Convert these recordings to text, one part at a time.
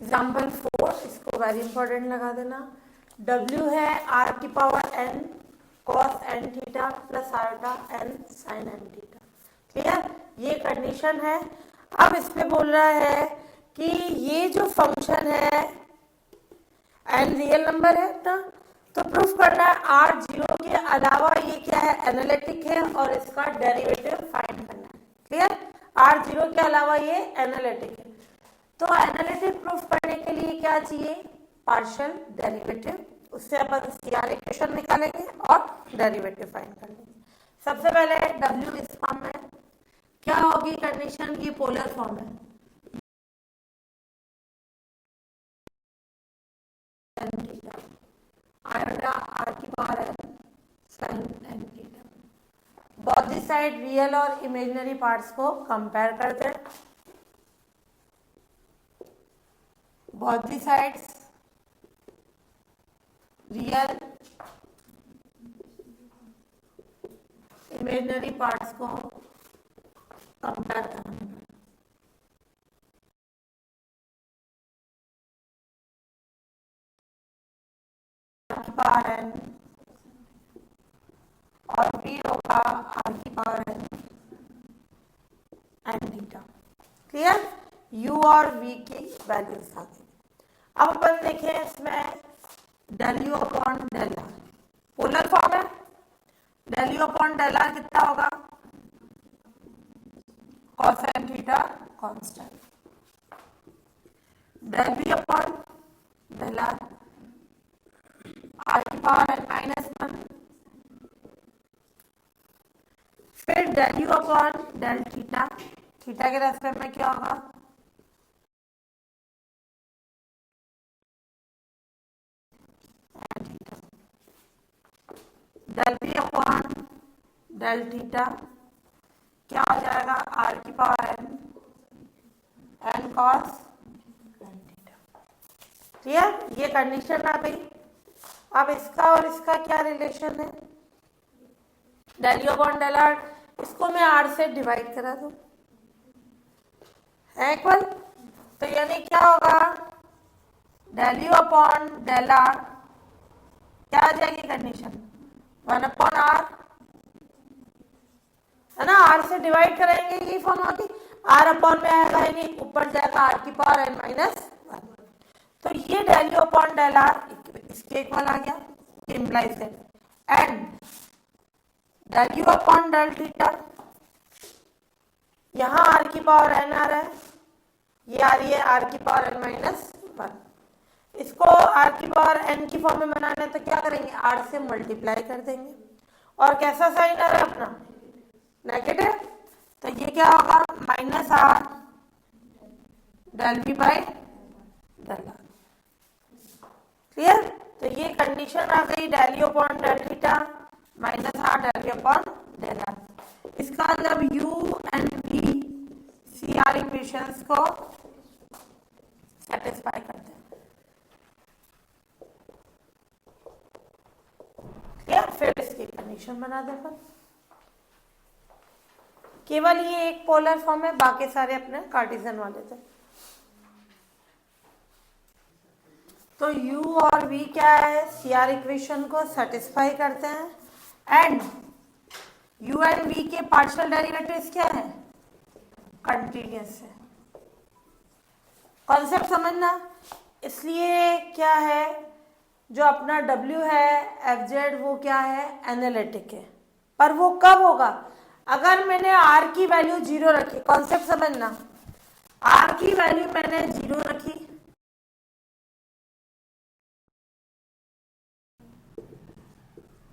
Example 4, इसको very important लगा देना। W है r की power n cos n theta plus iota n sin n theta. Clear, ये कंडीशन है। अब इस पे बोल रहा है कि ये जो फंक्शन है n रियल नंबर है ना, तो प्रूफ करना है r जीरो के अलावा ये क्या है, एनालिटिक है, और इसका डेरिवेटिव फाइंड करना है। क्लियर, r जीरो के अलावा ये एनालिटिक है, तो एनालिटिक प्रूफ करने के लिए क्या चाहिए, पार्शियल डेरिवेटिव। उससे अपन सीआर इक्वेशन निकालेंगे और डेरिवेटिव फाइंड कर लेंगे। सबसे पहले w इस फॉर्म में क्या होगी कंडीशन की, पोलर फॉर्म है, आयोटा r की power n sin n theta. Both the side real और इमेजिनरी पार्ट्स को कंपेयर करते हैं। Both the sides real imaginary parts को कंपेयर करना। r की पावर n और v होगा r की power n n theta. Clear, u और v की वैल्यूज आ गई। अब अपन देखें इसमें del u upon del r, polar form है, del u upon del r कितना होगा, cos n theta constant, del v upon del r की पावर n माइनस 1, फिर del u upon del theta, theta के रेस्पेक्ट में क्या होगा, del v upon del theta क्या हो जाएगा, r की power n n cos n theta. Clear, ये कंडीशन आ गई। अब इसका और इसका क्या रिलेशन है, del u upon del r, इसको मैं r से डिवाइड करा दूं, है इक्वल, तो यानी क्या होगा, del u upon del r क्या आ जाएगी कंडीशन, 1 अपॉन आर, है ना, r से डिवाइड करेंगे ये फॉर्म होगी, r अपॉन में आएगा ही नहीं, ऊपर जाएगा r की पावर n माइनस 1, तो ये del u upon del r इसके इक्वल आ गया, implies that and del u upon del theta, यहाँ r की पावर n आ रहा है, ये आ रही है r की पावर n माइनस 1, इसको r की पावर n की फॉर्म में बनाना है तो क्या करेंगे, r से मल्टीप्लाई कर देंगे, और कैसा साइन आ रहा है अपना, नेगेटिव, तो ये क्या होगा, minus r del v by del r. Clear, तो ये कंडीशन आ गई, del u upon del theta minus r del v upon del r. इसका मतलब u and v C R equations को सेटिस्फाई करते हैं। क्लियर, फिर इसकी कंडीशन बना देगा, केवल ये एक पोलर फॉर्म है, बाकी सारे अपने कार्टेशियन वाले थे। तो u और v क्या है, सीआर इक्वेशन को सेटिस्फाई करते हैं एंड u एंड v के पार्शियल डेरिवेटिव्स क्या है, कंटीन्यूअस है। कॉन्सेप्ट समझना, इसलिए क्या है, जो अपना w है fz वो क्या है, एनालिटिक है, पर वो कब होगा, अगर मैंने r की वैल्यू 0 रखी, कॉन्सेप्ट समझना, r की वैल्यू मैंने 0 रखी,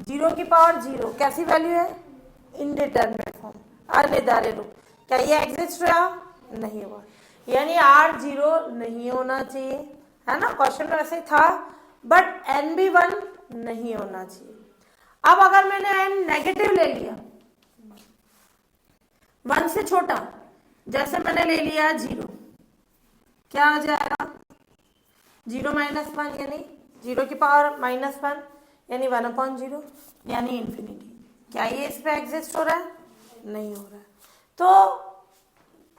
जीरो की पावर 0 कैसी वैल्यू है, इनडिटरमिनेट फॉर्म, अनिर्धारित रूप, क्या ये एग्जिस्ट हुआ, नहीं हुआ, यानी r 0 नहीं होना चाहिए, है ना, क्वेश्चन में वैसे था, बट n भी 1 नहीं होना चाहिए। अब अगर मैंने n नेगेटिव ले लिया, 1 से छोटा, जैसे मैंने ले लिया 0, क्या आ जाएगा, 0 माइनस 1 यानी 0 की पावर माइनस 1 यानी 1 अपॉन 0 यानी इन्फिनिटी, क्या ये इस पे एग्जिस्ट हो रहा है, नहीं हो रहा है। तो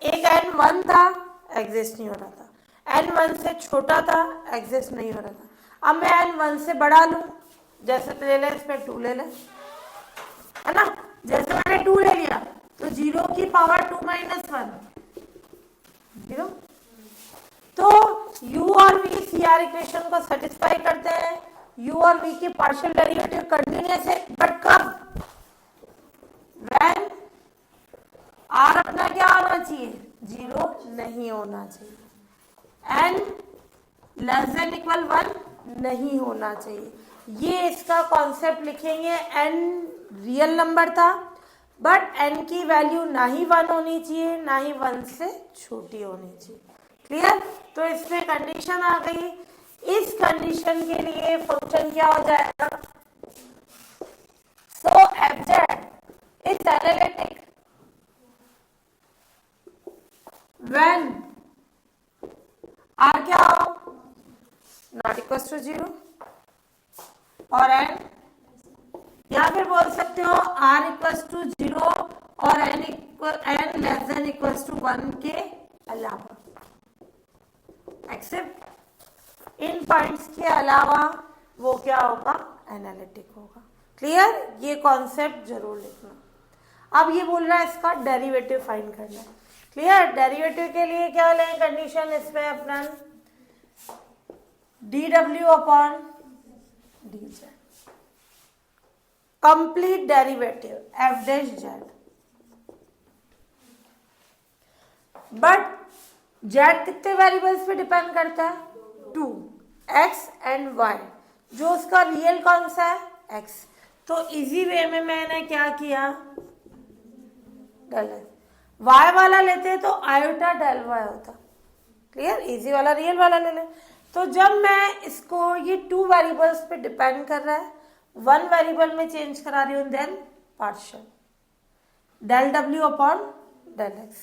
एक n 1 था, एग्जिस्ट नहीं हो रहा था, n 1 से छोटा था, एग्जिस्ट नहीं हो रहा था। अब मैं n 1 से बड़ा लूं, जैसे ले ले इसमें 2 ले ले, है ना। जैसे मैंने 2 ले लिया तो 0 की पावर 2 माइनस 1 0। तो u और v CR इक्वेशन को सेटिस्फाई करते हैं। u और v की पार्शियल डेरिवेटिव कंटिन्यूअस है, बट कब? व्हेन r अपना क्या होना चाहिए? 0 नहीं होना चाहिए, n लेस देन इक्वल 1 नहीं होना चाहिए। ये इसका कॉन्सेप्ट लिखेंगे। n रियल नंबर था, बट n की वैल्यू ना ही 1 होनी चाहिए, ना ही 1 से छोटी होनी चाहिए। क्लियर? तो इसमें कंडीशन आ गई। इस कंडीशन के लिए फंक्शन क्या हो जाएगा? सो fz is analytic when r क्या हो? नॉट इक्वल टू 0 और n, या फिर बोल सकते हो r इक्वल टू 0 और n less than equal to 1 के अलावा। एक्सेप्ट इन पॉइंट्स के अलावा वो क्या होगा? एनालिटिक होगा। क्लियर? ये कॉन्सेप्ट जरूर लिखना। अब ये बोल रहा है इसका डेरिवेटिव फाइंड करना है। क्लियर? डेरिवेटिव के लिए क्या लें कंडीशन? इसमें अपना dw upon dz, complete derivative f dash z, but z कितने वेरिएबल्स पे डिपेंड करता है? 2, x एंड y। जो उसका रियल कौन सा है? x। तो इजी वे में मैंने क्या किया? Del x। y वाला लेते हैं तो आयोटा डेल y होता। क्लियर? इजी वाला रियल वाला ले ले। तो जब मैं इसको, ये 2 वेरिएबल्स पे डिपेंड कर रहा है, 1 वेरिएबल में चेंज करा रही हूँ, then partial del w upon del x।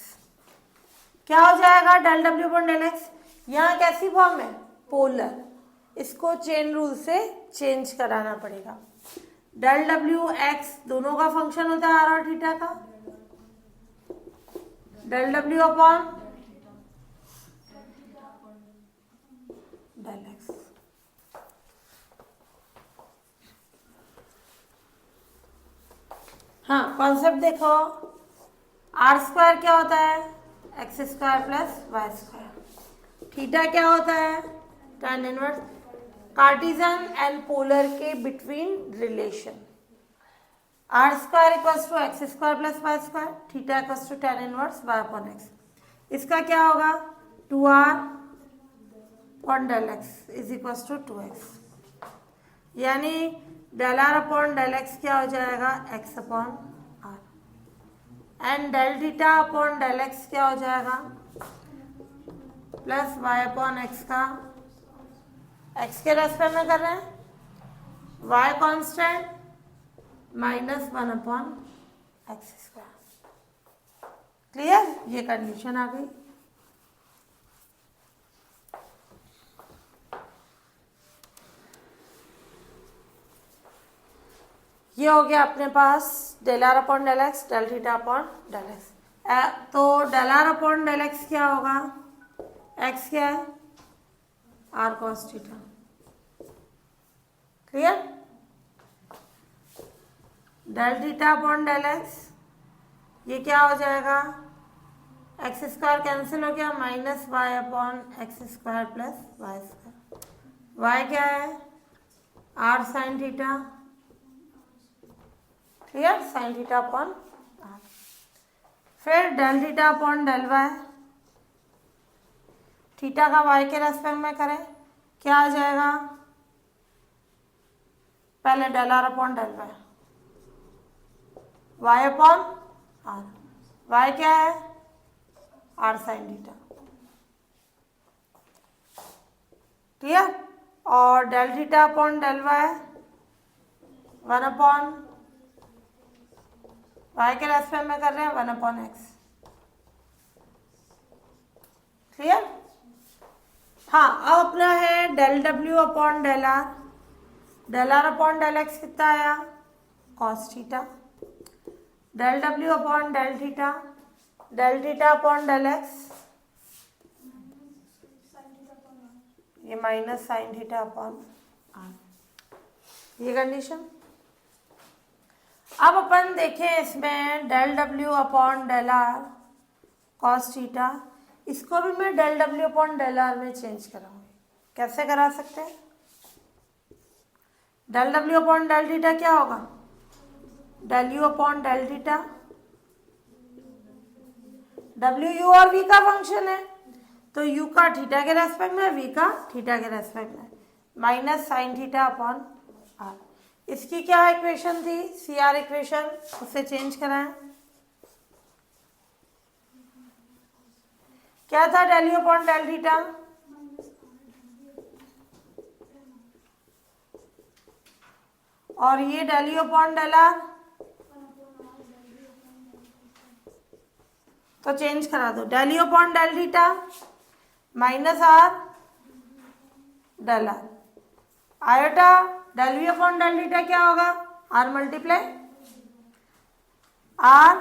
क्या हो जाएगा? Del w upon del x। यहाँ कैसी फॉर्म है? पोलर। इसको चेन रूल से चेंज कराना पड़ेगा। डेल w x दोनों का फंक्शन होता है r और थीटा का। Del w upon del x। हाँ, कॉन्सेप्ट देखो। आर स्क्वायर क्या होता है? X square plus Y square. Theta क्या होता है? tan inverse cartesian and polar के between relation. R square equals to X square plus Y square, theta equals to tan inverse Y upon X. इसका क्या होगा? 2r upon del X is equals to 2x, यानी del R upon del X क्या हो जाएगा? x upon R. And del theta upon del X क्या हो जाएगा? प्लस y अपॉन एक्स का, x के रेस्पेक्ट में कर रहे हैं, y constant minus 1 upon X square. Clear? ये कंडीशन आ गई। ये हो गया अपने पास del R upon del X, del theta upon del X. तो del R upon del X क्या होगा? एक्स क्या है? R cos theta. Clear? Del theta upon del X, ये क्या हो जाएगा? एक्स स्क्वायर कैंसिल हो गया, minus Y upon X square plus Y square. Y क्या है? R sine theta. Clear? Sine theta upon R. फिर del theta upon del Y, theta का वाई के रेस्पेक्ट में करें, क्या आ जाएगा? पहले del R upon del Y, Y upon R. Y क्या है? R sine theta. क्लियर? और del theta upon del Y 1 upon Y के रेस्पेक्ट में कर रहे हैं 1 अपॉन एक्स। क्लियर? हाँ, अब अपना है del W upon del R. Del R upon del X कितना आया? Cos theta. Del W upon del theta, del theta upon del X ये minus sine theta upon R, ये कंडीशन। अब अपन देखें इसमें del W upon del are cos theta, इसको भी मैं del W upon del are में चेंज कराऊंगी। कैसे करा सकते हैं? Del W upon del theta क्या होगा? Del u upon del theta, डब्ल्यू यू और वी का फंक्शन है, तो यू का थीटा के रेस्पेक्ट में, वी का थीटा के रेस्पेक्ट में, minus sine theta upon r. इसकी क्या इक्वेशन थी? सी आर इक्वेशन, उससे चेंज कराएं। क्या था? Del u upon del theta, और ये del u upon del r, तो चेंज करा दो। Del u upon del theta minus r del r, iota del u upon del theta क्या होगा? आर मल्टीप्लाई आर,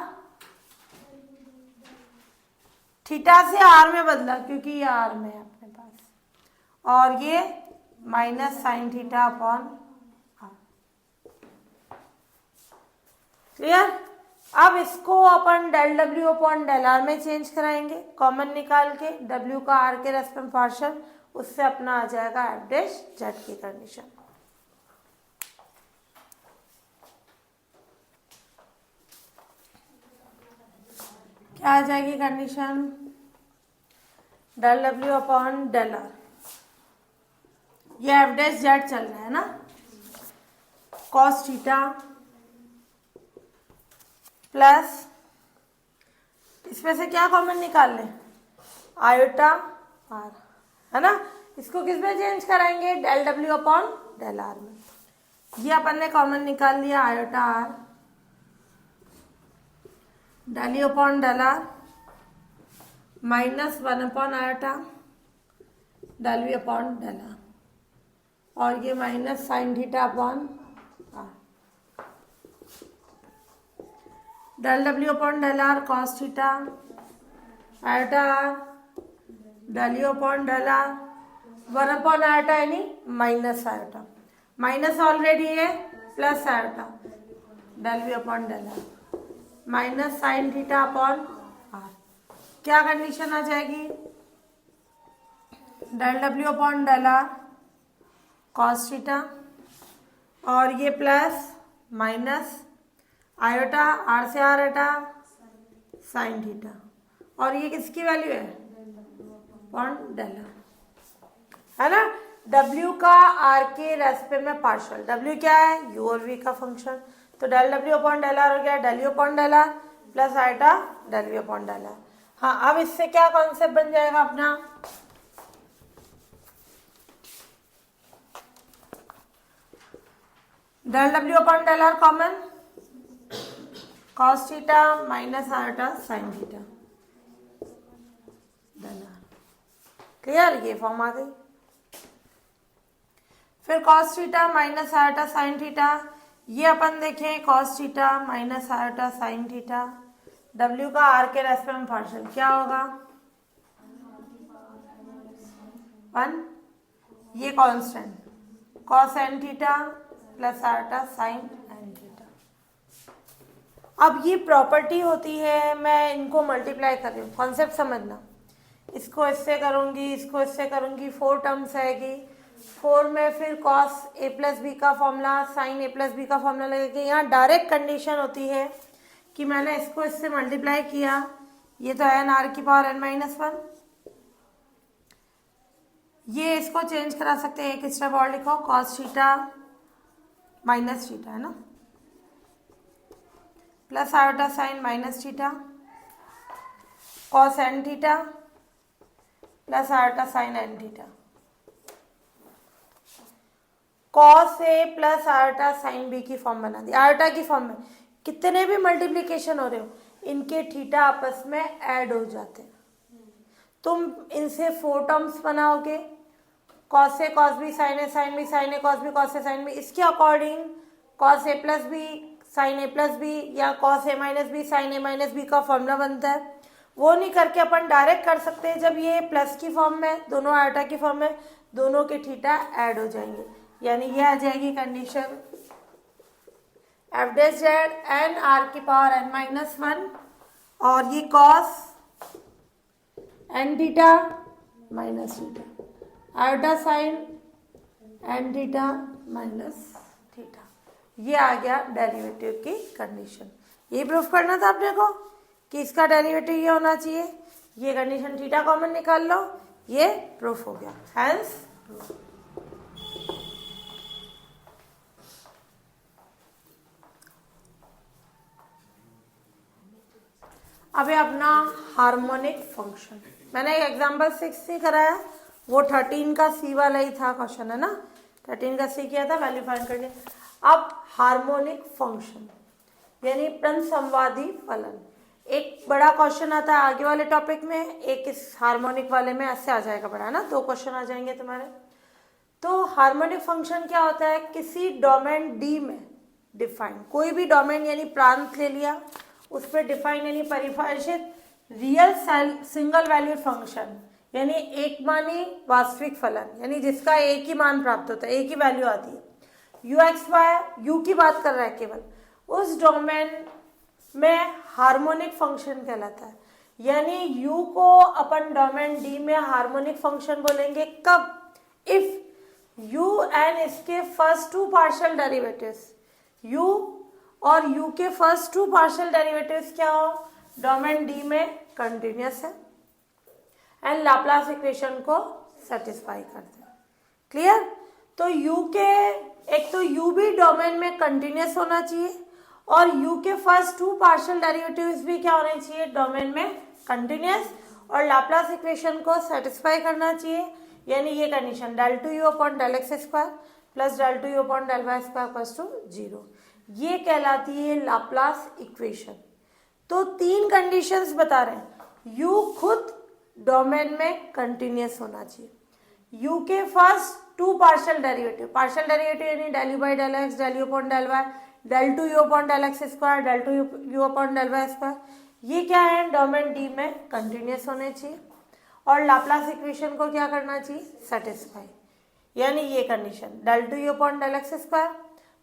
थीटा से आर में बदला क्योंकि ये आर में है अपने पास, और ये minus sine theta upon R. Clear? अब इसको अपन del W upon del are में चेंज कराएंगे, कॉमन निकाल के डब्ल्यू का आर के रेस्पेक्ट पार्शियल, उससे अपना आ जाएगा एफ डैश जेड की कंडीशन। क्या आ जाएगी condition? Del W upon del r, ये एफ डैश जेड चल रहा है ना, कॉस थीटा प्लस, इसमें से क्या कॉमन निकाल लें? आयोटा आर, है ना। इसको किस में चेंज कराएंगे? Del W upon del are में। ये अपन ने कॉमन निकाल लिया, iota r del u upon del r minus 1 upon iota del v upon del r, और ये minus sine theta upon r, del W upon del are cos theta iota r del u upon del r 1 upon iota यानी minus iota, minus already है, plus iota del v upon del r minus sine theta upon r. क्या condition आ जाएगी? Del W upon del are cos theta, और ये plus minus iota, r से r हटा sine theta, और ये किसकी वैल्यू है? अपॉन डेल आर, है ना। W का R के रेस्पेक्ट में पार्शियल, W क्या है? U और V का फंक्शन, तो del W upon del r हो गया del u upon del r plus iota del v upon del r. हाँ, अब इससे क्या कॉन्सेप्ट बन जाएगा अपना? Del W upon del r common, cos theta minus iota sine theta del r. Clear? ये फॉर्म आ गई। फिर cos theta minus iota sine theta, ये अपन देखें cos theta minus iota sine theta, डब्ल्यू का आर के रेस्पेक्ट में पार्शियल क्या होगा? 1, ये constant cos N theta plus iota sine N theta. अब ये प्रॉपर्टी होती है, मैं इनको मल्टीप्लाई कर रही हूँ, कॉन्सेप्ट समझना। इसको इससे करूँगी, इसको इससे करूँगी, 4 टर्म्स आएगी, 4 में फिर कॉस ए प्लस बी का फॉर्मूला, साइन ए प्लस बी का फॉर्मूला लगेगा। यहाँ डायरेक्ट कंडीशन होती है कि मैंने इसको इससे मल्टीप्लाई किया, ये तो है आर की पावर एन माइनस 1, ये इसको चेंज करा सकते हैं, एक स्टेप और लिखो, कॉस थीटा माइनस थीटा, है ना, plus iota sine minus theta, cos N theta plus iota sine N theta, cos A plus iota sine B की फॉर्म बना दी। आयोटा की फॉर्म में कितने भी मल्टीप्लिकेशन हो रहे हो, इनके थीटा आपस में ऐड हो जाते हैं। तुम इनसे 4 टर्म्स बनाओगे, cos A cos B sign A sign A cos B cos A sine B, इसके according cos A plus B sign A plus B या cos A minus B sign A minus B का formula बनता है। वो नहीं करके अपन direct कर सकते हैं, जब ये प्लस की फॉर्म में, दोनों आयोटा की फॉर्म में, दोनों के थीटा ऐड हो जाएंगे, यानी ये आ जाएगी condition f dash z n r की पावर एन माइनस वन और ये cos N theta minus theta iota sine N theta minus theta, ये आ गया डेरिवेटिव की कंडीशन। ये प्रूफ करना था आपने को कि इसका डेरिवेटिव ये होना चाहिए, ये कंडीशन थीटा कॉमन निकाल लो, ये प्रूफ हो गया, हेंस प्रूफ। अभी अपना हार्मोनिक फंक्शन, मैंने एक एग्जांपल 6 से कराया, वो 13 का सी वाला ही था क्वेश्चन, है ना, 13 का सी किया था, वैल्यू फाइंड करनी। अब हार्मोनिक फंक्शन यानी प्रसंवादी फलन, एक बड़ा क्वेश्चन आता है आगे वाले टॉपिक में, एक इस हार्मोनिक वाले में, ऐसे आ जाएगा बड़ा, है ना, 2 क्वेश्चन आ जाएंगे तुम्हारे। तो हार्मोनिक फंक्शन क्या होता है, किसी डोमेन डी में डिफाइन, कोई भी डोमेन यानी प्रांत ले लिया, उस पर डिफाइन यानी परिभाषित रियल सिंगल वैल्यूड फंक्शन यानी एक मानी वास्तविक फलन, यानी जिसका एक ही मान प्राप्त होता है, एक ही वैल्यू आती है, यू एक्स वाई, यू की बात कर रहा है केवल, उस डोमेन में हार्मोनिक फंक्शन कहलाता है। यानी यू को अपन डोमेन डी में हार्मोनिक फंक्शन बोलेंगे कब, इफ यू एंड इसके फर्स्ट 2 पार्शियल डेरिवेटिव्स, यू और यू के फर्स्ट 2 पार्शियल डेरिवेटिव्स क्या हो, डोमेन डी में कंटिन्यूअस है एंड लाप्लास इक्वेशन को सेटिस्फाई करते हैं। क्लियर? तो यू के, एक तो यू भी डोमेन में कंटिन्यूअस होना चाहिए और यू के फर्स्ट 2 पार्शियल डेरिवेटिव्स भी क्या होने चाहिए, डोमेन में कंटिन्यूअस, और लाप्लास इक्वेशन को सेटिस्फाई करना चाहिए, यानी ये कंडीशन del 2u अपॉन del x square plus del 2u अपॉन del y square equals to 0, ये कहलाती है लाप्लास इक्वेशन। तो 3 कंडीशंस बता रहे हैं, यू खुद डोमेन में कंटिन्यूअस होना चाहिए, यू के फर्स्ट 2 पार्शियल डेरिवेटिव यानी del u by del x, del u upon del y, del 2u अपॉन del x square, del 2u अपॉन del y स्क्वायर, ये क्या है, डोमेन डी में कंटिन्यूअस होने चाहिए और लाप्लास इक्वेशन को क्या करना चाहिए, सेटिस्फाई, यानी ये कंडीशन del 2u अपॉन del x square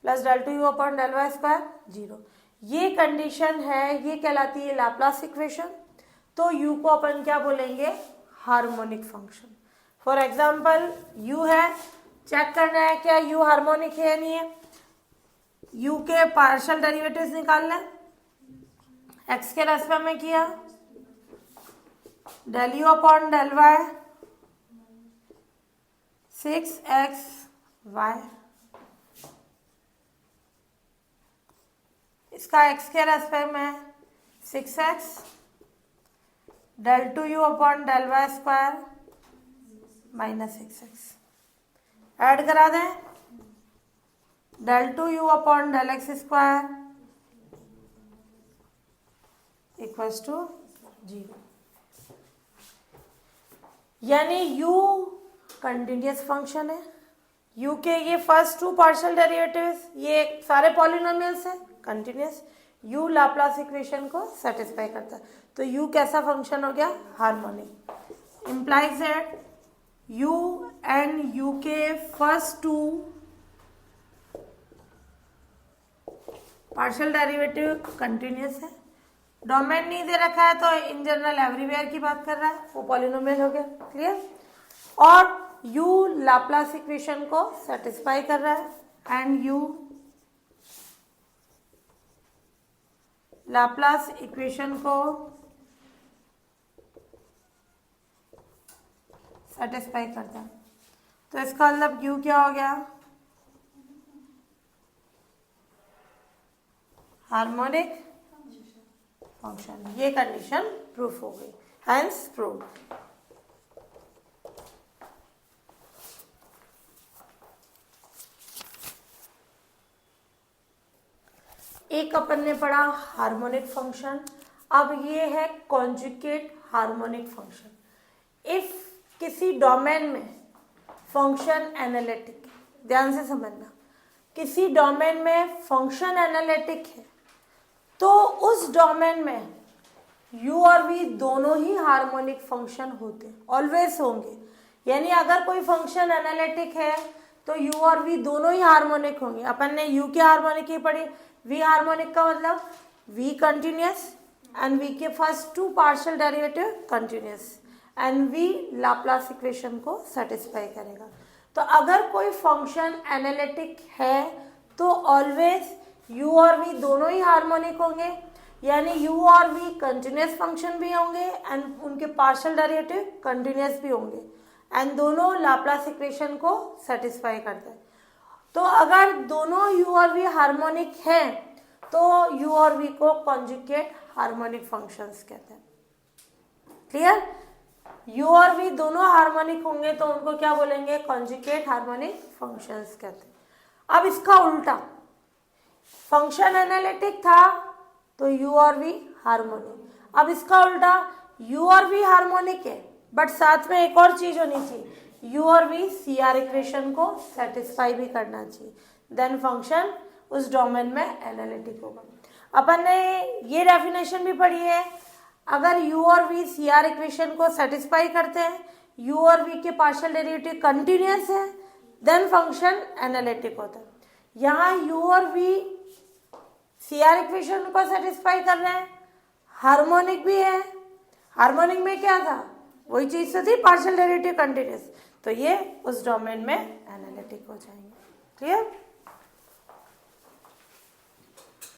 plus del 2u अपॉन del y स्क्वायर 0, ये कंडीशन है, ये कहलाती है लाप्लास इक्वेशन। तो u को अपन क्या बोलेंगे, harmonic function. For example u है, चेक करना है क्या u हार्मोनिक है या नहीं है, u के पार्शियल डेरिवेटिव्स निकालना है, x के रेस्पेक्ट में किया del u upon del y 6xy, इसका x के रेस्पेक्ट में 6x del 2u अपॉन del y square minus 6x, add करा दें del 2u अपॉन del x square equals to 0, यानी u कंटिन्यूअस फंक्शन है, u के ये फर्स्ट 2 पार्शियल डेरिवेटिव्स, ये सारे पॉलिनोमियल्स हैं कंटिन्यूअस, u लाप्लास इक्वेशन को सेटिस्फाई करता है, तो u कैसा फंक्शन हो गया, harmonic, implies that u and u के फर्स्ट 2 पार्शियल डेरिवेटिव कंटिन्यूअस है, डोमेन नहीं दे रखा है तो इन जनरल एवरीवेयर की बात कर रहा है, वो पॉलिनोमियल हो गया, क्लियर, और u लाप्लास इक्वेशन को सेटिस्फाई कर रहा है एंड u लाप्लास इक्वेशन को सेटिस्फाई करता है, तो इसका मतलब u क्या हो गया, हार्मोनिक फंक्शन, ये कंडीशन प्रूफ हो गई, हेंस प्रूफ। एक अपन ने पढ़ा हार्मोनिक फंक्शन, अब ये है कॉन्जुगेट हार्मोनिक फंक्शन। इफ किसी डोमेन में फंक्शन एनालिटिक, ध्यान से समझना, किसी डोमेन में फंक्शन एनालिटिक है तो उस डोमेन में u और v दोनों ही हार्मोनिक फंक्शन होते हैं, ऑलवेज होंगे, यानी अगर कोई फंक्शन एनालिटिक है तो u और v दोनों ही हार्मोनिक होंगे। अपन ने u के हार्मोनिक ही पढ़ी, v हार्मोनिक का मतलब v कंटिन्यूस एंड v के first two partial derivative continuous and v Laplace equation को सेटिस्फाई करेगा। तो अगर कोई फंक्शन एनालिटिक है तो ऑलवेज u और v दोनों ही हार्मोनिक होंगे, यानी u और v कंटिन्यूस फंक्शन भी होंगे एंड उनके पार्शियल डेरिवेटिव कंटिन्यूस भी होंगे एंड दोनों लाप्लास इक्वेशन को सेटिस्फाई करते हैं। तो अगर दोनों u और v हार्मोनिक हैं तो u और v को कॉन्जुगेट हार्मोनिक फंक्शंस कहते हैं। क्लियर? u और v दोनों हार्मोनिक होंगे तो उनको क्या बोलेंगे? कॉन्जुगेट हार्मोनिक फंक्शंस कहते हैं। अब इसका उल्टा, फंक्शन एनालिटिक था तो u और v हार्मोनिक। अब इसका उल्टा, u और v हार्मोनिक है बट साथ में एक और चीज होनी चाहिए, u और v CR इक्वेशन को सेटिस्फाई भी करना चाहिए, देन फंक्शन उस डोमेन में एनालिटिक होगा। अपन ने ये डेफिनेशन भी पढ़ी है, अगर u और v CR इक्वेशन को सेटिस्फाई करते हैं, u और v के पार्शियल डेरिवेटिव कंटिन्यूस है, देन फंक्शन एनालिटिक होता है। यहाँ u और v CR इक्वेशन को सेटिस्फाई कर रहे हैं, हार्मोनिक भी है, हार्मोनिक में क्या था? वही चीज तो थी, पार्शियल डेरिवेटिव कंटिन्यूस, तो ये उस डोमेन में एनालिटिक हो जाएंगे। क्लियर?